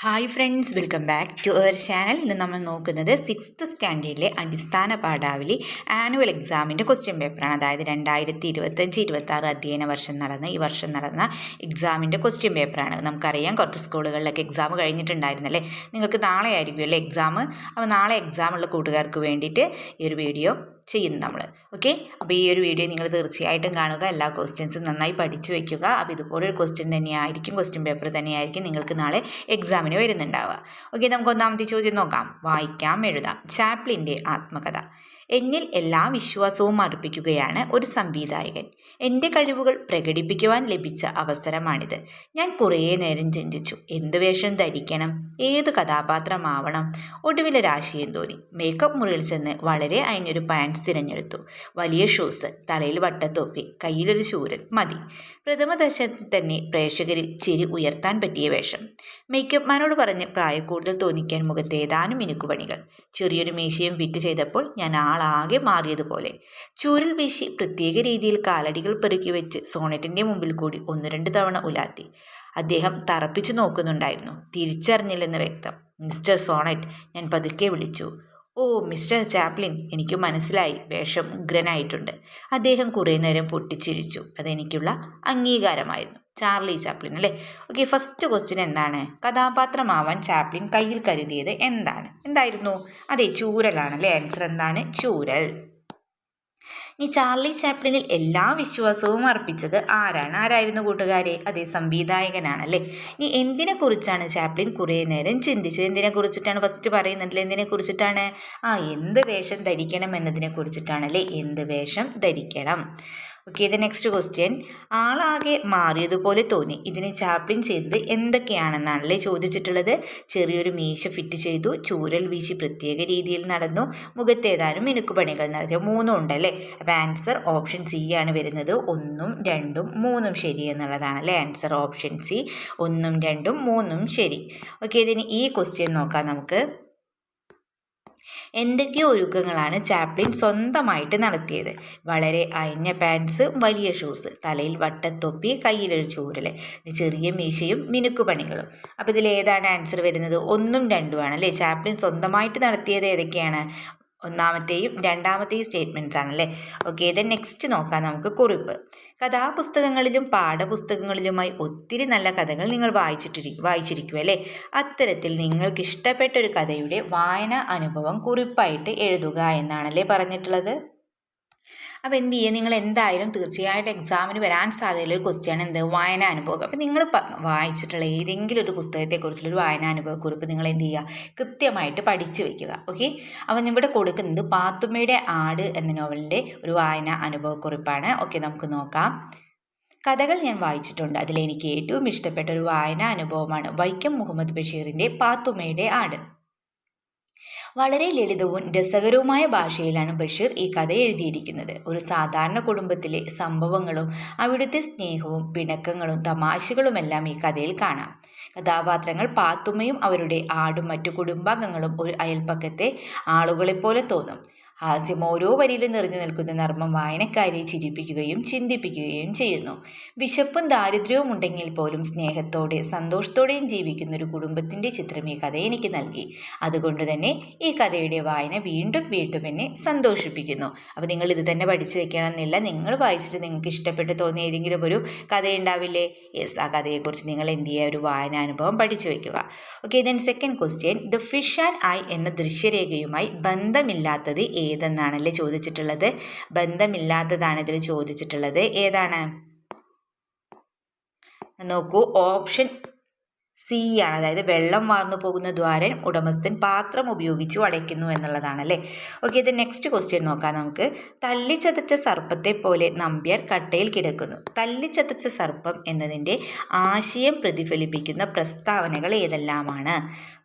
Hi friends, welcome back to our channel. ഇന്ന് നമ്മൾ നോക്കുന്നത് 6th സ്റ്റാൻഡേർഡിലെ അടിസ്ഥാന പാഠാവലി ആനുവൽ എക്സാമിൻ്റെ ക്വസ്റ്റ്യൻ പേപ്പറാണ്. അതായത് 2025-26 അധ്യയന വർഷം ഈ വർഷം നടന്ന എക്സാമിൻ്റെ ക്വസ്റ്റ്യൻ പേപ്പറാണ്. നമുക്കറിയാം കുറച്ച് സ്കൂളുകളിലൊക്കെ എക്സാം കഴിഞ്ഞിട്ടുണ്ടായിരുന്നല്ലേ. നിങ്ങൾക്ക് നാളെ ആയിരിക്കുമല്ലേ എക്സാം. അപ്പോൾ നാളെ എക്സാമുള്ള കൂട്ടുകാർക്ക് വേണ്ടിയിട്ട് ഈ ഒരു വീഡിയോ ചെയ്യുന്നു നമ്മൾ. ഓക്കെ, അപ്പോൾ ഈ ഒരു വീഡിയോ നിങ്ങൾ തീർച്ചയായിട്ടും കാണുക. എല്ലാ ക്വസ്റ്റ്യൻസും നന്നായി പഠിച്ചു വയ്ക്കുക. അപ്പോൾ ഇതുപോലൊരു ക്വസ്റ്റ്യൻ പേപ്പർ തന്നെയായിരിക്കും നിങ്ങൾക്ക് നാളെ എക്സാമിന് വരുന്നുണ്ടാവുക. ഓക്കെ, നമുക്ക് ഒന്നാമത്തെ ചോദ്യം നോക്കാം. വായിക്കാം, എഴുതാം. ചാപ്ലിൻ്റെ ആത്മകഥ. എന്നിൽ എല്ലാ വിശ്വാസവും അർപ്പിക്കുകയാണ് ഒരു സംവിധായകൻ. എൻ്റെ കഴിവുകൾ പ്രകടിപ്പിക്കുവാൻ ലഭിച്ച അവസരമാണിത്. ഞാൻ കുറേ നേരം ചിന്തിച്ചു. എന്ത് വേഷം ധരിക്കണം, ഏത് കഥാപാത്രമാവണം. ഒടുവിലൊരാശയം തോന്നി. മേക്കപ്പ് മുറിയിൽ ചെന്ന് വളരെ അയഞ്ഞൊരു പാൻസ് തിരഞ്ഞെടുത്തു. വലിയ ഷൂസ്, തലയിൽ വട്ടത്തൊപ്പി, കയ്യിലൊരു ചൂരൽ മതി. പ്രഥമ ദർശനത്തിൽ തന്നെ പ്രേക്ഷകരിൽ ചിരി ഉയർത്താൻ പറ്റിയ വേഷം. മേക്കപ്പ് മാനോട് പറഞ്ഞ് പ്രായക്കൂടുതൽ തോന്നിക്കാൻ മുഖത്ത് ഏതാനും മിനുക്കുപണികൾ. ചെറിയൊരു മീശയും ഫിറ്റ് ചെയ്തപ്പോൾ ഞാൻ ആളാകെ മാറിയതുപോലെ. ചൂരൽ വീശി പ്രത്യേക രീതിയിൽ കാലടികൾ പെറുക്കി വെച്ച് സോണറ്റിൻ്റെ മുമ്പിൽ കൂടി 1-2 തവണ ഉലാത്തി. അദ്ദേഹം തറപ്പിച്ചു നോക്കുന്നുണ്ടായിരുന്നു. തിരിച്ചറിഞ്ഞില്ലെന്ന് വ്യക്തം. മിസ്റ്റർ സോണറ്റ്, ഞാൻ പതുക്കെ വിളിച്ചു. ഓ മിസ്റ്റർ ചാപ്ലിൻ, എനിക്ക് മനസ്സിലായി. വേഷം ഉഗ്രനായിട്ടുണ്ട്. അദ്ദേഹം കുറേ നേരം പൊട്ടിച്ചിരിച്ചു. അതെനിക്കുള്ള അംഗീകാരമായിരുന്നു. ചാർലി ചാപ്ലിൻ അല്ലേ. ഓക്കെ, ഫസ്റ്റ് ക്വസ്റ്റ്യൻ എന്താണ്? കഥാപാത്രമാവാൻ ചാപ്ലിൻ കയ്യിൽ കരുതിയത് എന്തായിരുന്നു? അതെ, ചൂരലാണല്ലേ. ആൻസർ എന്താണ്? ചൂരൽ. ഈ ചാർലി ചാപ്ലിനിൽ എല്ലാ വിശ്വാസവും അർപ്പിച്ചത് ആരായിരുന്നു കൂട്ടുകാരെ? അതേ, സംവിധായകനാണല്ലേ. ഇനി എന്തിനെക്കുറിച്ചാണ് ചാപ്ലിൻ കുറേ നേരം ചിന്തിച്ചത്? എന്തിനെക്കുറിച്ചിട്ടാണ് ഫസ്റ്റ് പറയുന്നതിൽ? എന്തിനെക്കുറിച്ചിട്ടാണ്? എന്ത് വേഷം ധരിക്കണം എന്നതിനെ കുറിച്ചിട്ടാണല്ലേ. എന്ത് വേഷം ധരിക്കണം. ഓക്കെ, ഇത് നെക്സ്റ്റ് ക്വസ്റ്റ്യൻ. ആളാകെ മാറിയതുപോലെ തോന്നി. ഇതിന് ചാപ്ലിൻ ചെയ്തത് എന്തൊക്കെയാണെന്നാണല്ലേ ചോദിച്ചിട്ടുള്ളത്. ചെറിയൊരു മീശ ഫിറ്റ് ചെയ്തു, ചൂരൽ വീശി പ്രത്യേക രീതിയിൽ നടന്നു, മുഖത്തേതാനും മിനുക്കുപണികൾ നടത്തിയ. 3 ഉണ്ടല്ലേ. അപ്പോൾ ആൻസർ ഓപ്ഷൻ സി ആണ് വരുന്നത്. 1, 2, 3 ശരി എന്നുള്ളതാണല്ലേ. Answer option C. 1, 2, 3 ശരി. ഓക്കെ, ഇതിന് ഈ ക്വസ്റ്റ്യൻ നോക്കാം നമുക്ക്. എന്തൊക്കെയോ ഒരുക്കങ്ങളാണ് ചാപ്ലിൻ സ്വന്തമായിട്ട് നടത്തിയത്. വളരെ അയഞ്ഞ പാൻസ്, വലിയ ഷൂസ്, തലയിൽ വട്ടത്തൊപ്പി, കയ്യിലൊരു ചൂരൽ, ചെറിയ മീശയും മിനുക്കുപണികളും. അപ്പോൾ ഇതിൽ ഏതാണ് ആൻസർ വരുന്നത്? 1ഉം 2ഉം ആണല്ലേ. ചാപ്ലിൻ സ്വന്തമായിട്ട് നടത്തിയത് ഏതൊക്കെയാണ്? ഒന്നാമത്തെയും രണ്ടാമത്തെയും സ്റ്റേറ്റ്മെൻറ്റ്സ് ആണല്ലേ. ഓക്കെ, ഇത് നെക്സ്റ്റ് നോക്കാം നമുക്ക്. കുറിപ്പ്. കഥാപുസ്തകങ്ങളിലും പാഠപുസ്തകങ്ങളിലുമായി ഒത്തിരി നല്ല കഥകൾ നിങ്ങൾ വായിച്ചിരിക്കും അല്ലേ. അത്തരത്തിൽ നിങ്ങൾക്ക് ഇഷ്ടപ്പെട്ട ഒരു കഥയുടെ വായന അനുഭവം കുറിപ്പായിട്ട് എഴുതുക എന്നാണല്ലേ പറഞ്ഞിട്ടുള്ളത്. അപ്പോൾ എന്ത് ചെയ്യുക, നിങ്ങൾ എന്തായാലും തീർച്ചയായിട്ടും എക്സാമിന് വരാൻ സാധ്യതയുള്ള ഒരു ക്വസ്റ്റ്യാണ് എന്ത്? വായനാനുഭവം. അപ്പോൾ നിങ്ങൾ വായിച്ചിട്ടുള്ള ഏതെങ്കിലും ഒരു പുസ്തകത്തെക്കുറിച്ചുള്ളൊരു വായനാനുഭവക്കുറിപ്പ് നിങ്ങൾ എന്ത് ചെയ്യുക, കൃത്യമായിട്ട് പഠിച്ചു വയ്ക്കുക. ഓക്കെ, അപ്പോൾ ഇവിടെ കൊടുക്കുന്നത് പാത്തുമ്മയുടെ ആട് എന്ന നോവലിൻ്റെ ഒരു വായന അനുഭവക്കുറിപ്പാണ്. ഓക്കെ, നമുക്ക് നോക്കാം. കഥകൾ ഞാൻ വായിച്ചിട്ടുണ്ട്. അതിലെനിക്ക് ഏറ്റവും ഇഷ്ടപ്പെട്ട ഒരു വായനാ അനുഭവമാണ് വൈക്കം മുഹമ്മദ് ബഷീറിൻ്റെ പാത്തുമ്മയുടെ ആട്. വളരെ ലളിതവും രസകരവുമായ ഭാഷയിലാണ് ബഷീർ ഈ കഥ എഴുതിയിരിക്കുന്നത്. ഒരു സാധാരണ കുടുംബത്തിലെ സംഭവങ്ങളും അവിടുത്തെ സ്നേഹവും പിണക്കങ്ങളും തമാശകളുമെല്ലാം ഈ കഥയിൽ കാണാം. കഥാപാത്രങ്ങൾ പാത്തുമ്മയും അവരുടെ ആടും മറ്റു കുടുംബാംഗങ്ങളും ഒരു അയൽപ്പക്കത്തെ ആളുകളെപ്പോലെ തോന്നും. ഹാസ്യം ഓരോ വരിയിലും നിറഞ്ഞു നിൽക്കുന്ന നർമ്മം വായനക്കാരെ ചിരിപ്പിക്കുകയും ചിന്തിപ്പിക്കുകയും ചെയ്യുന്നു. വിശപ്പും ദാരിദ്ര്യവും ഉണ്ടെങ്കിൽ പോലും സ്നേഹത്തോടെ സന്തോഷത്തോടെയും ജീവിക്കുന്ന ഒരു കുടുംബത്തിൻ്റെ ചിത്രം ഈ കഥ എനിക്ക് നൽകി. അതുകൊണ്ട് തന്നെ ഈ കഥയുടെ വായന വീണ്ടും വീണ്ടും എന്നെ സന്തോഷിപ്പിക്കുന്നു. അപ്പോൾ നിങ്ങൾ ഇത് തന്നെ പഠിച്ചു വെക്കണമെന്നില്ല. നിങ്ങൾ വായിച്ചിട്ട് നിങ്ങൾക്ക് ഇഷ്ടപ്പെട്ട് തോന്നിയ ഏതെങ്കിലും ഒരു കഥയുണ്ടാവില്ലേ? യെസ്, ആ കഥയെക്കുറിച്ച് നിങ്ങൾ എന്ത് ചെയ്യുക, ഒരു വായനാനുഭവം പഠിച്ചു വയ്ക്കുക. Okay, then second question. The fish and I എന്ന ദൃശ്യരേഖയുമായി ബന്ധമില്ലാത്തത് ഏതെന്നാണല്ലേ ചോദിച്ചിട്ടുള്ളത്. ബന്ധമില്ലാത്തതാണ് ഇതിൽ ചോദിച്ചിട്ടുള്ളത്. ഏതാണ് നോക്കൂ. ഓപ്ഷൻ സി ആണ്. അതായത് വെള്ളം വാർന്നു പോകുന്ന ദ്വാരം ഉടമസ്ഥൻ പാത്രം ഉപയോഗിച്ചു അടയ്ക്കുന്നു എന്നുള്ളതാണല്ലേ. ഓക്കെ, ഇത് നെക്സ്റ്റ് ക്വസ്റ്റ്യൻ നോക്കാം നമുക്ക്. തല്ലിച്ചതച്ച സർപ്പത്തെ പോലെ നമ്പ്യാർ കട്ടയിൽ കിടക്കുന്നു. തല്ലിച്ചതച്ച സർപ്പം എന്നതിൻ്റെ ആശയം പ്രതിഫലിപ്പിക്കുന്ന പ്രസ്താവനകൾ ഏതെല്ലാമാണ്?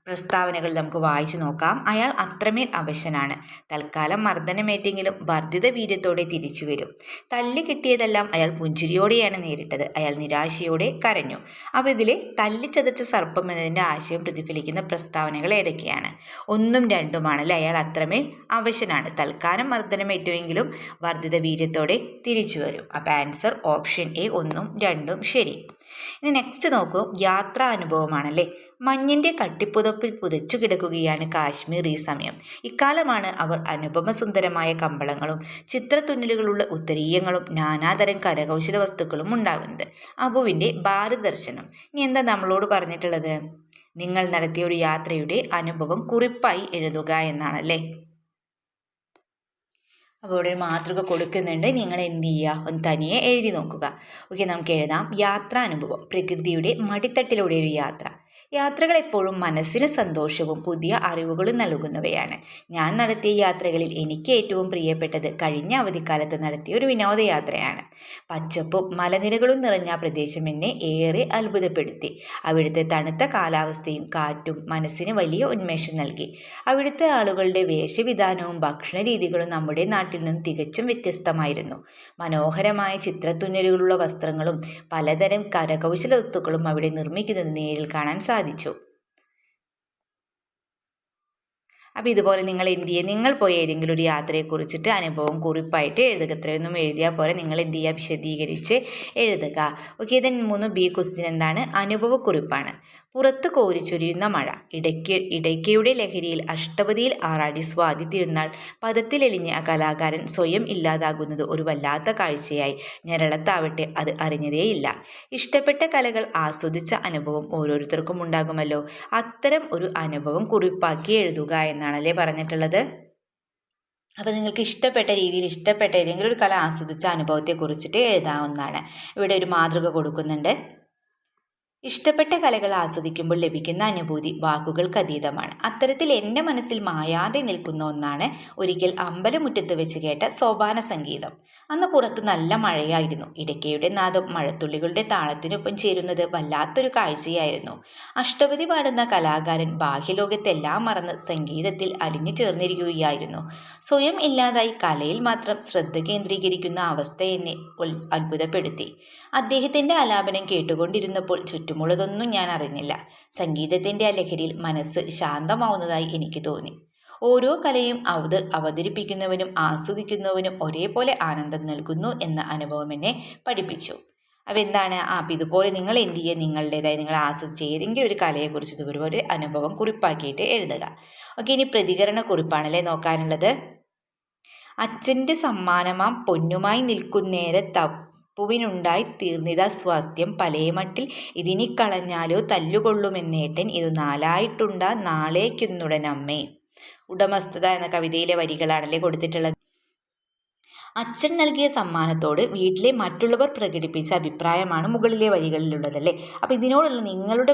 പ്രസ്താവനകൾ നമുക്ക് വായിച്ചു നോക്കാം. അയാൾ അത്രമേൽ അവശനാണ്. തൽക്കാലം മർദ്ദനമേറ്റെങ്കിലും വർദ്ധിത വീര്യത്തോടെ തിരിച്ചു വരും. തല്ല് കിട്ടിയതെല്ലാം അയാൾ പുഞ്ചിരിയോടെയാണ് നേരിട്ടത്. അയാൾ നിരാശയോടെ കരഞ്ഞു. അപ്പോൾ ഇതിൽ തല്ലിച്ചതച്ച സർപ്പം എന്നതിൻ്റെ ആശയം പ്രതിഫലിക്കുന്ന പ്രസ്താവനകൾ ഏതൊക്കെയാണ്? 1ഉം 2ഉം ആണല്ലേ. അയാൾ അത്രമേൽ അവശനാണ്. തൽക്കാലം മർദ്ദനമേറ്റുമെങ്കിലും വർദ്ധിത വീര്യത്തോടെ തിരിച്ചു വരും. അപ്പോൾ ആൻസർ ഓപ്ഷൻ എ 1ഉം 2ഉം ശരി. ഇനി നെക്സ്റ്റ് നോക്കൂ. യാത്രാ അനുഭവമാണല്ലേ. മഞ്ഞിൻ്റെ കട്ടിപ്പുതപ്പിൽ പുതച്ചു കിടക്കുകയാണ് കാശ്മീർ ഈ സമയം. ഇക്കാലമാണ് അവർ അനുപമസുന്ദരമായ കമ്പളങ്ങളും ചിത്രത്തുന്നലുകളുള്ള ഉത്തരീയങ്ങളും നാനാതരം കരകൗശല വസ്തുക്കളും ഉണ്ടാകുന്നത്. അബുവിൻ്റെ ഭാരത ദർശനം. ഇനി എന്താ നമ്മളോട് പറഞ്ഞിട്ടുള്ളത്? നിങ്ങൾ നടത്തിയ ഒരു യാത്രയുടെ അനുഭവം കുറിപ്പായി എഴുതുക എന്നാണല്ലേ. അപ്പോൾ ഇവിടെ ഒരു മാതൃക കൊടുക്കുന്നുണ്ട്. നിങ്ങൾ എന്ത് ചെയ്യുക, ഒന്ന് തനിയെ എഴുതി നോക്കുക. ഓക്കെ, നമുക്ക് എഴുതാം. യാത്രാനുഭവം. പ്രകൃതിയുടെ മടിത്തട്ടിലൂടെ ഒരു യാത്ര. യാത്രകൾ എപ്പോഴും മനസ്സിന് സന്തോഷവും പുതിയ അറിവുകളും നൽകുന്നവയാണ്. ഞാൻ നടത്തിയ യാത്രകളിൽ എനിക്ക് ഏറ്റവും പ്രിയപ്പെട്ടത് കഴിഞ്ഞ അവധിക്കാലത്ത് നടത്തിയ ഒരു വിനോദയാത്രയാണ്. പച്ചപ്പും മലനിരകളും നിറഞ്ഞ പ്രദേശം എന്നെ ഏറെ അത്ഭുതപ്പെടുത്തി. അവിടുത്തെ തണുത്ത കാലാവസ്ഥയും കാറ്റും മനസ്സിന് വലിയ ഉന്മേഷം നൽകി. അവിടുത്തെ ആളുകളുടെ വേഷവിധാനവും ഭക്ഷണ രീതികളും നമ്മുടെ നാട്ടിൽ നിന്നും തികച്ചും വ്യത്യസ്തമായിരുന്നു. മനോഹരമായ ചിത്രത്തുന്നലുകളുള്ള വസ്ത്രങ്ങളും പലതരം കരകൗശല വസ്തുക്കളും അവിടെ നിർമ്മിക്കുന്നത് നേരിൽ കാണാൻ സാധിച്ചു. അപ്പോൾ ഇതുപോലെ നിങ്ങൾ എന്ത് ചെയ്യുക, നിങ്ങൾ പോയ ഏതെങ്കിലും ഒരു യാത്രയെക്കുറിച്ചിട്ട് അനുഭവം കുറിപ്പായിട്ട് എഴുതുക. ഇത്രയൊന്നും എഴുതിയാൽ പോലെ നിങ്ങൾ എന്ത് ചെയ്യുക, വിശദീകരിച്ച് എഴുതുക. ഓക്കെ, ദെൻ 3B ക്വസ്റ്റ്യൻ എന്താണ്? അനുഭവക്കുറിപ്പാണ്. പുറത്ത് കോരിച്ചൊരിയുന്ന മഴ. ഇടയ്ക്കയുടെ ലഹരിയിൽ അഷ്ടപതിയിൽ ആറാടി സ്വാതി തിരുനാൾ പദത്തിലെളിഞ്ഞ ആ കലാകാരൻ സ്വയം ഇല്ലാതാകുന്നത് ഒരു വല്ലാത്ത കാഴ്ചയായി. ഞരളത്താവട്ടെ അത് അറിഞ്ഞതേയില്ല. ഇഷ്ടപ്പെട്ട കലകൾ ആസ്വദിച്ച അനുഭവം ഓരോരുത്തർക്കും ഉണ്ടാകുമല്ലോ. അത്തരം ഒരു അനുഭവം കുറിപ്പാക്കി എഴുതുക എന്നാണല്ലേ പറഞ്ഞിട്ടുള്ളത്. അപ്പോൾ നിങ്ങൾക്ക് ഇഷ്ടപ്പെട്ട രീതിയിൽ ഇഷ്ടപ്പെട്ട ഏതെങ്കിലും ഒരു കല ആസ്വദിച്ച അനുഭവത്തെ കുറിച്ചിട്ട് എഴുതാവുന്നതാണ്. ഇവിടെ ഒരു മാതൃക കൊടുക്കുന്നുണ്ട്. ഇഷ്ടപ്പെട്ട കലകൾ ആസ്വദിക്കുമ്പോൾ ലഭിക്കുന്ന അനുഭൂതി വാക്കുകൾക്ക് അതീതമാണ്. അത്തരത്തിൽ എൻ്റെ മനസ്സിൽ മായാതെ നിൽക്കുന്ന ഒന്നാണ് ഒരിക്കൽ അമ്പലമുറ്റത്ത് വെച്ച് കേട്ട സോപാന സംഗീതം. അന്ന് പുറത്ത് നല്ല മഴയായിരുന്നു. ഇടയ്ക്കയുടെ നാദം മഴത്തുള്ളികളുടെ താളത്തിനൊപ്പം ചേരുന്നത് വല്ലാത്തൊരു കാഴ്ചയായിരുന്നു. അഷ്ടപതി പാടുന്ന കലാകാരൻ ബാഹ്യലോകത്തെല്ലാം മറന്ന് സംഗീതത്തിൽ അലിഞ്ഞു ചേർന്നിരിക്കുകയായിരുന്നു. സ്വയം ഇല്ലാതായി കലയിൽ മാത്രം ശ്രദ്ധ കേന്ദ്രീകരിക്കുന്ന അവസ്ഥ എന്നെ അത്ഭുതപ്പെടുത്തി. അദ്ദേഹത്തിൻ്റെ ആലാപനം കേട്ടുകൊണ്ടിരുന്നപ്പോൾ ചുറ്റുമുള്ളതൊന്നും ഞാൻ അറിഞ്ഞില്ല. സംഗീതത്തിൻ്റെ ആ ലഹരിയിൽ മനസ്സ് ശാന്തമാവുന്നതായി എനിക്ക് തോന്നി. ഓരോ കലയും അവതരിപ്പിക്കുന്നവനും ആസ്വദിക്കുന്നവനും ഒരേപോലെ ആനന്ദം നൽകുന്നു എന്ന അനുഭവം എന്നെ പഠിപ്പിച്ചു. അപ്പോൾ എന്താണ്? അപ്പം ഇതുപോലെ നിങ്ങൾ എന്ത് ചെയ്യുക, നിങ്ങളുടേതായി നിങ്ങൾ ആസ്വദിച്ച ഏതെങ്കിലും ഒരു കലയെക്കുറിച്ച് ഇതുപോലെ ഒരു അനുഭവം കുറിപ്പാക്കിയിട്ട് എഴുതുക. ഓക്കെ, ഇനി പ്രതികരണ കുറിപ്പാണല്ലേ നോക്കാനുള്ളത്. അച്ഛൻ്റെ സമ്മാനമാം പൊന്നുമായി നിൽക്കുന്നേരെ പൂവിനുണ്ടായി തീർന്നിതാ സ്വാസ്ഥ്യം പലേമട്ടിൽ ഇതിനി കളഞ്ഞാലോ തല്ലുകൊള്ളുമെന്നേട്ടൻ ഇത് നാലായിട്ടുണ്ടാ നാളേക്കുന്നുടനമ്മേ. ഉടമസ്ഥത എന്ന കവിതയിലെ വരികളാണല്ലേ കൊടുത്തിട്ടുള്ളത്. അച്ഛൻ നൽകിയ സമ്മാനത്തോട് വീട്ടിലെ മറ്റുള്ളവർ പ്രകടിപ്പിച്ച അഭിപ്രായമാണ് മുകളിലെ വരികളിലുള്ളതല്ലേ. അപ്പോൾ ഇതിനോടുള്ള നിങ്ങളുടെ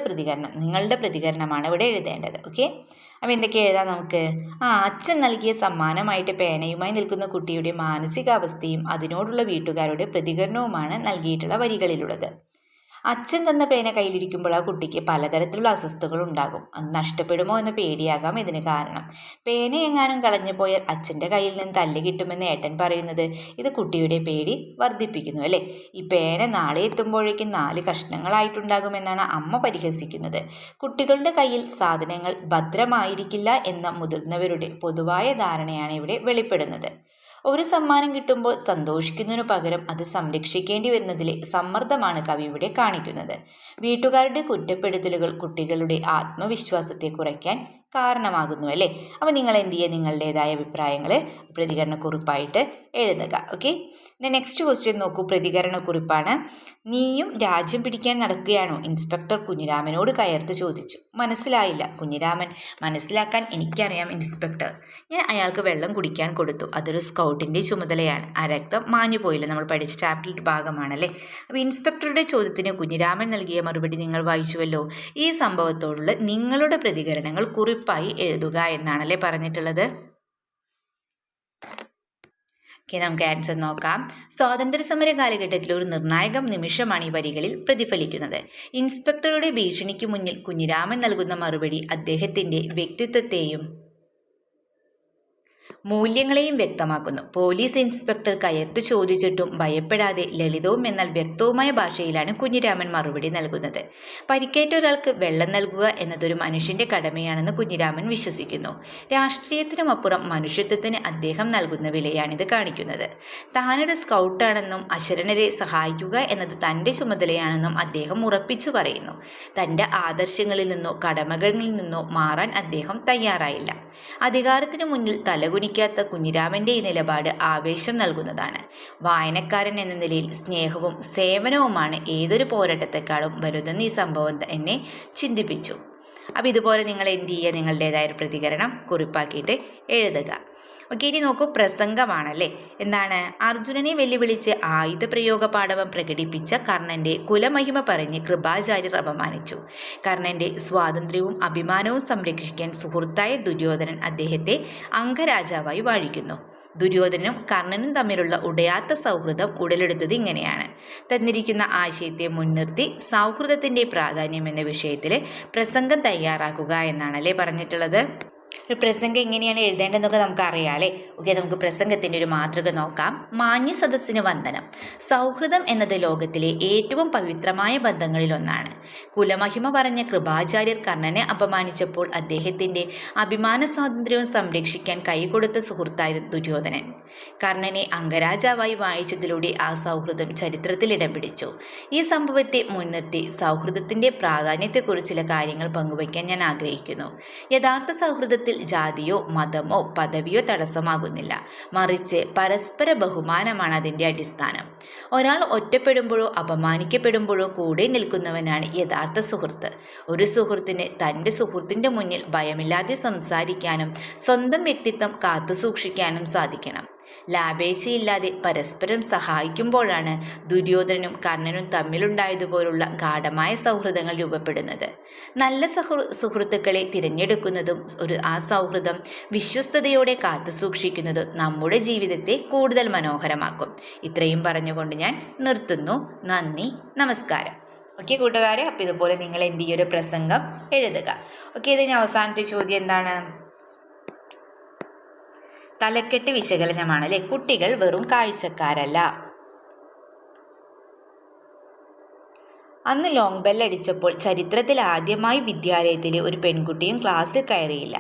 പ്രതികരണമാണ് ഇവിടെ എഴുതേണ്ടത്. ഓക്കെ, അപ്പോൾ എന്തൊക്കെ എഴുതാം നമുക്ക്? അച്ഛൻ നൽകിയ സമ്മാനമായിട്ട് പേനയുമായി നിൽക്കുന്ന കുട്ടിയുടെ മാനസികാവസ്ഥയും അതിനോടുള്ള വീട്ടുകാരുടെ പ്രതികരണവുമാണ് നൽകിയിട്ടുള്ള വരികളിലുള്ളത്. അച്ഛൻ തന്ന പേന കയ്യിലിരിക്കുമ്പോൾ ആ കുട്ടിക്ക് പലതരത്തിലുള്ള അസ്വസ്ഥതകൾ ഉണ്ടാകും. അത് നഷ്ടപ്പെടുമോ എന്ന പേടിയാകാം ഇതിന് കാരണം. പേന എങ്ങാനും കളഞ്ഞു പോയാൽ അച്ഛൻ്റെ കയ്യിൽ നിന്ന് തല്ല് കിട്ടുമെന്ന് ഏട്ടൻ പറയുന്നത് ഇത് കുട്ടിയുടെ പേടി വർദ്ധിപ്പിക്കുന്നു അല്ലേ. ഈ പേന നാളെ എത്തുമ്പോഴേക്കും 4 കഷ്ണങ്ങളായിട്ടുണ്ടാകുമെന്നാണ് അമ്മ പരിഹസിക്കുന്നത്. കുട്ടികളുടെ കയ്യിൽ സാധനങ്ങൾ ഭദ്രമായിരിക്കില്ല എന്ന മുതിർന്നവരുടെ പൊതുവായ ധാരണയാണ് ഇവിടെ വെളിപ്പെടുന്നത്. ഒരു സമ്മാനം കിട്ടുമ്പോൾ സന്തോഷിക്കുന്നതിനു പകരം അത് സംരക്ഷിക്കേണ്ടി വരുന്നതിലെ സമ്മർദ്ദമാണ് കവി ഇവിടെ കാണിക്കുന്നത്. വീട്ടുകാരുടെ കുറ്റപ്പെടുത്തലുകൾ കുട്ടികളുടെ ആത്മവിശ്വാസത്തെ കുറയ്ക്കാൻ കാരണമാകുന്നു അല്ലേ. അപ്പോൾ നിങ്ങൾ എന്ത് ചെയ്യുക, നിങ്ങളുടേതായ അഭിപ്രായങ്ങൾ പ്രതികരണക്കുറിപ്പായിട്ട് എഴുതുക. ഓക്കെ, നെക്സ്റ്റ് ക്വസ്റ്റ്യൻ നോക്കൂ. പ്രതികരണക്കുറിപ്പാണ്. നീയും രാജ്യം പിടിക്കാൻ നടക്കുകയാണോ? ഇൻസ്പെക്ടർ കുഞ്ഞിരാമനോട് കയർത്ത് ചോദിച്ചു. മനസ്സിലായില്ല. കുഞ്ഞിരാമൻ. മനസ്സിലാക്കാൻ എനിക്കറിയാം ഇൻസ്പെക്ടർ. ഞാൻ അയാൾക്ക് വെള്ളം കുടിക്കാൻ കൊടുത്തു. അതൊരു സ്കൗട്ടിൻ്റെ ചുമതലയാണ്. ആ രക്തം മാഞ്ഞു പോയില്ല. നമ്മൾ പഠിച്ച ചാപ്റ്ററിൻ്റെ ഭാഗമാണല്ലേ. അപ്പോൾ ഇൻസ്പെക്ടറുടെ ചോദ്യത്തിന് കുഞ്ഞിരാമൻ നൽകിയ മറുപടി നിങ്ങൾ വായിച്ചുവല്ലോ. ഈ സംഭവത്തോടുള്ള നിങ്ങളുടെ പ്രതികരണങ്ങൾ കുറിപ്പായി എഴുതുക എന്നാണല്ലേ പറഞ്ഞിട്ടുള്ളത്. ഓക്കെ, നമുക്ക് ആൻസർ നോക്കാം. സ്വാതന്ത്ര്യസമര കാലഘട്ടത്തിൽ ഒരു നിർണായക നിമിഷമാണ് ഈ വരികളിൽ പ്രതിഫലിക്കുന്നത്. ഇൻസ്പെക്ടറുടെ ഭീഷണിക്ക് മുന്നിൽ കുഞ്ഞിരാമൻ നൽകുന്ന മറുപടി അദ്ദേഹത്തിൻ്റെ വ്യക്തിത്വത്തെയും മൂല്യങ്ങളെയും വ്യക്തമാക്കുന്നു. പോലീസ് ഇൻസ്പെക്ടർ കയർത്തു ചോദിച്ചിട്ടും ഭയപ്പെടാതെ ലളിതവും എന്നാൽ വ്യക്തവുമായ ഭാഷയിലാണ് കുഞ്ഞിരാമൻ മറുപടി നൽകുന്നത്. പരിക്കേറ്റ ഒരാൾക്ക് വെള്ളം നൽകുക എന്നതൊരു മനുഷ്യന്റെ കടമയാണെന്ന് കുഞ്ഞിരാമൻ വിശ്വസിക്കുന്നു. രാഷ്ട്രീയത്തിനുമപ്പുറം മനുഷ്യത്വത്തിന് അദ്ദേഹം നൽകുന്ന വിലയാണിത് കാണിക്കുന്നത്. താനൊരു സ്കൗട്ടാണെന്നും അശരണരെ സഹായിക്കുക എന്നത് തൻ്റെ ചുമതലയാണെന്നും അദ്ദേഹം ഉറപ്പിച്ചു പറയുന്നു. തൻ്റെ ആദർശങ്ങളിൽ നിന്നോ കടമകളിൽ നിന്നോ മാറാൻ അദ്ദേഹം തയ്യാറായില്ല. അധികാരത്തിനു മുന്നിൽ തലകുനിക്കാത്ത കുഞ്ഞിരാമൻ്റെ ഈ നിലപാട് ആവേശം നൽകുന്നതാണ്. വായനക്കാരൻ എന്ന നിലയിൽ സ്നേഹവും സേവനവുമാണ് ഏതൊരു പോരാട്ടത്തെക്കാളും വലുതെന്ന് ഈ സംഭവം എന്നെ ചിന്തിപ്പിച്ചു. അപ്പോൾ ഇതുപോലെ നിങ്ങൾ എന്ത് ചെയ്യുക, നിങ്ങളുടേതായ ഒരു പ്രതികരണം കുറിപ്പാക്കിയിട്ട് എഴുതുക. ഓക്കെ, ഇനി നോക്കൂ, പ്രസംഗമാണല്ലേ. എന്താണ്? അർജുനനെ വെല്ലുവിളിച്ച് ആയുധപ്രയോഗ പാടവം പ്രകടിപ്പിച്ച കർണന്റെ കുലമഹിമ പറഞ്ഞ് കൃപാചാര്യർ അപമാനിച്ചു. കർണന്റെ സ്വാതന്ത്ര്യവും അഭിമാനവും സംരക്ഷിക്കാൻ സുഹൃത്തായ ദുര്യോധനൻ അദ്ദേഹത്തെ അംഗരാജാവായി വാഴിക്കുന്നു. ദുര്യോധനും കർണനും തമ്മിലുള്ള ഉടയാത്ത സൗഹൃദം ഉടലെടുത്തത് ഇങ്ങനെയാണ്. തന്നിരിക്കുന്ന ആശയത്തെ മുൻനിർത്തി സൗഹൃദത്തിൻ്റെ പ്രാധാന്യം എന്ന വിഷയത്തിൽ പ്രസംഗം തയ്യാറാക്കുക എന്നാണല്ലേ പറഞ്ഞിട്ടുള്ളത്. ഒരു പ്രസംഗം എങ്ങനെയാണ് എഴുതേണ്ടതെന്നൊക്കെ നമുക്ക് അറിയാമല്ലേ. ഓക്കെ, നമുക്ക് പ്രസംഗത്തിൻ്റെ ഒരു മാതൃക നോക്കാം. മാന്യ സദസ്സിന് വന്ദനം. സൗഹൃദം എന്നത് ലോകത്തിലെ ഏറ്റവും പവിത്രമായ ബന്ധങ്ങളിലൊന്നാണ്. കുലമഹിമ പറഞ്ഞ കൃപാചാര്യർ കർണനെ അപമാനിച്ചപ്പോൾ അദ്ദേഹത്തിൻ്റെ അഭിമാന സ്വാതന്ത്ര്യവും സംരക്ഷിക്കാൻ കൈകൊടുത്ത സുഹൃത്തായിരുന്നു ദുര്യോധനൻ. കർണനെ അംഗരാജാവായി വാഴിച്ചതിലൂടെ ആ സൗഹൃദം ചരിത്രത്തിൽ ഇടം പിടിച്ചു. ഈ സംഭവത്തെ മുൻനിർത്തി സൗഹൃദത്തിൻ്റെ പ്രാധാന്യത്തെക്കുറിച്ച് ചില കാര്യങ്ങൾ പങ്കുവയ്ക്കാൻ ഞാൻ ആഗ്രഹിക്കുന്നു. യഥാർത്ഥ സൗഹൃദത്തിൽ ജാതിയോ മതമോ പദവിയോ തടസ്സമാകുന്നില്ല. മറിച്ച് പരസ്പര ബഹുമാനമാണ് അതിൻ്റെ അടിസ്ഥാനം. ഒരാൾ ഒറ്റപ്പെടുമ്പോഴോ അപമാനിക്കപ്പെടുമ്പോഴോ കൂടെ നിൽക്കുന്നവനാണ് യഥാർത്ഥ സുഹൃത്ത്. ഒരു സുഹൃത്തിന് തൻ്റെ സുഹൃത്തിൻ്റെ മുന്നിൽ ഭയമില്ലാതെ സംസാരിക്കാനും സ്വന്തം വ്യക്തിത്വം കാത്തുസൂക്ഷിക്കാനും സാധിക്കണം. ലാഭേച്ഛയില്ലാതെ പരസ്പരം സഹായിക്കുമ്പോഴാണ് ദുര്യോധനനും കർണനും തമ്മിലുണ്ടായതുപോലുള്ള ഗാഢമായ സൗഹൃദങ്ങൾ രൂപപ്പെടുന്നത്. നല്ല സുഹൃത്തുക്കളെ തിരഞ്ഞെടുക്കുന്നതും ആ സൗഹൃദം വിശ്വസ്തയോടെ കാത്തുസൂക്ഷിക്കുന്നതും നമ്മുടെ ജീവിതത്തെ കൂടുതൽ മനോഹരമാക്കും. ഇത്രയും പറഞ്ഞുകൊണ്ട് ഞാൻ നിർത്തുന്നു. നന്ദി, നമസ്കാരം. ഓക്കെ കൂട്ടുകാരെ, അപ്പോൾ ഇതുപോലെ നിങ്ങൾ എന്ത് ചെയ്യൊരു പ്രസംഗം എഴുതുക. ഓക്കെ, ഇതിന് അവസാനത്തെ ചോദ്യം എന്താണ്? തലക്കെട്ട് വിശകലനമാണ് അല്ലേ. കുട്ടികൾ വെറും കാഴ്ചക്കാരല്ല. അന്ന് ലോങ് ബെൽ അടിച്ചപ്പോൾ ചരിത്രത്തിൽ ആദ്യമായി വിദ്യാലയത്തിലെ ഒരു പെൺകുട്ടിയും ക്ലാസ്സിൽ കയറിയില്ല.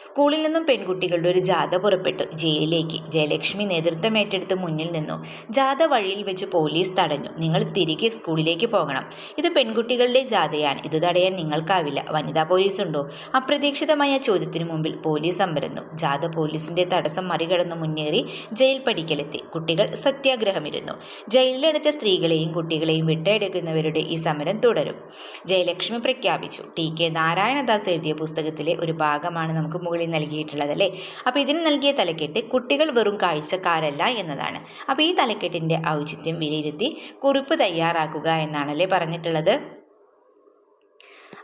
സ്കൂളിൽ നിന്നും പെൺകുട്ടികളുടെ ഒരു ജാഥ പുറപ്പെട്ടു ജയിലിലേക്ക്. ജയലക്ഷ്മി നേതൃത്വം ഏറ്റെടുത്ത് മുന്നിൽ നിന്നു. ജാഥ വഴിയിൽ വെച്ച് പോലീസ് തടഞ്ഞു. നിങ്ങൾ തിരികെ സ്കൂളിലേക്ക് പോകണം. ഇത് പെൺകുട്ടികളുടെ ജാഥയാണ്. ഇത് തടയാൻ നിങ്ങൾക്കാവില്ല. വനിതാ പോലീസ് ഉണ്ടോ? അപ്രതീക്ഷിതമായ ചോദ്യത്തിനു മുമ്പിൽ പോലീസ് അമ്പരന്നു. ജാഥ പോലീസിന്റെ തടസ്സം മറികടന്ന് മുന്നേറി ജയിൽ പടിക്കലെത്തി. കുട്ടികൾ സത്യാഗ്രഹമിരുന്നു. ജയിലിലടച്ച സ്ത്രീകളെയും കുട്ടികളെയും വിട്ടെടുക്കുന്നവരുടെ ഈ സമരം തുടരും. ജയലക്ഷ്മി പ്രഖ്യാപിച്ചു. ടി.കെ. നാരായണദാസ് എഴുതിയ പുസ്തകത്തിലെ ഒരു ഭാഗമാണ് നമുക്ക് മുകളിൽ നൽകിയിട്ടുള്ളത് അല്ലേ. അപ്പോൾ ഇതിന് നൽകിയ തലക്കെട്ട് കുട്ടികൾ വെറും കാഴ്ചക്കാരല്ല എന്നതാണ്. അപ്പോൾ ഈ തലക്കെട്ടിൻ്റെ ഔചിത്യം വിലയിരുത്തി കുറിപ്പ് തയ്യാറാക്കുക എന്നാണല്ലേ പറഞ്ഞിട്ടുള്ളത്.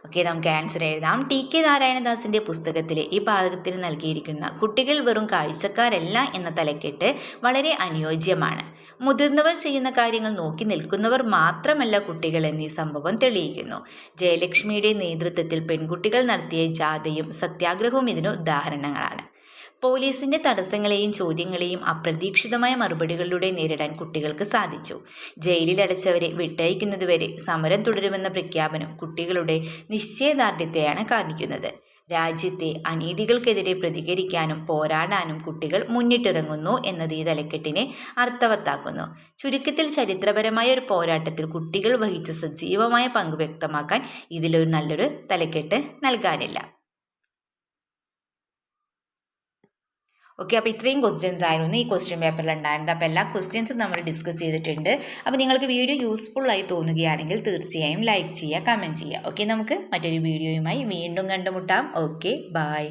ഓക്കെ, നമുക്ക് ആൻസർ എഴുതാം. ടി.കെ. നാരായണദാസിൻ്റെ പുസ്തകത്തിലെ ഈ ഭാഗത്തിൽ നൽകിയിരിക്കുന്ന കുട്ടികൾ വെറും കാഴ്ചക്കാരല്ല എന്ന തലക്കെട്ട് വളരെ അനുയോജ്യമാണ്. മുതിർന്നവർ ചെയ്യുന്ന കാര്യങ്ങൾ നോക്കി നിൽക്കുന്നവർ മാത്രമല്ല കുട്ടികൾ എന്നീ സംഭവം തെളിയിക്കുന്നു. ജയലക്ഷ്മിയുടെ നേതൃത്വത്തിൽ പെൺകുട്ടികൾ നടത്തിയ ജാഥയും സത്യാഗ്രഹവും ഇതിന് ഉദാഹരണങ്ങളാണ്. പോലീസിന്റെ തടസ്സങ്ങളെയും ചോദ്യങ്ങളെയും അപ്രതീക്ഷിതമായ മറുപടികളിലൂടെ നേരിടാൻ കുട്ടികൾക്ക് സാധിച്ചു. ജയിലിലടച്ചവരെ വിട്ടയക്കുന്നതുവരെ സമരം തുടരുമെന്ന പ്രഖ്യാപനം കുട്ടികളുടെ നിശ്ചയദാർഢ്യത്തെയാണ് കാണിക്കുന്നത്. രാജ്യത്തെ അനീതികൾക്കെതിരെ പ്രതികരിക്കാനും പോരാടാനും കുട്ടികൾ മുന്നിട്ടിറങ്ങുന്നു എന്നത് ഈ തലക്കെട്ടിനെ അർത്ഥവത്താക്കുന്നു. ചുരുക്കത്തിൽ ചരിത്രപരമായ ഒരു പോരാട്ടത്തിൽ കുട്ടികൾ വഹിച്ച സജീവമായ പങ്ക് വ്യക്തമാക്കാൻ ഇതിലൊരു നല്ലൊരു തലക്കെട്ട് നൽകാനില്ല. ഓക്കെ, അപ്പോൾ ഇത്രയും ക്വസ്റ്റ്യൻസ് ആയിരുന്നു ഈ ക്വസ്റ്റ്യൻ പേപ്പറിൽ ഉണ്ടായിരുന്നത്. അപ്പോൾ എല്ലാ ക്വസ്റ്റ്യൻസും നമ്മൾ ഡിസ്കസ് ചെയ്തിട്ടുണ്ട്. അപ്പോൾ നിങ്ങൾക്ക് വീഡിയോ യൂസ്ഫുള്ളായി തോന്നുകയാണെങ്കിൽ തീർച്ചയായും ലൈക്ക് ചെയ്യുക, കമൻറ്റ് ചെയ്യുക. ഓക്കെ, നമുക്ക് മറ്റൊരു വീഡിയോയുമായി വീണ്ടും കണ്ടുമുട്ടാം. Okay, by.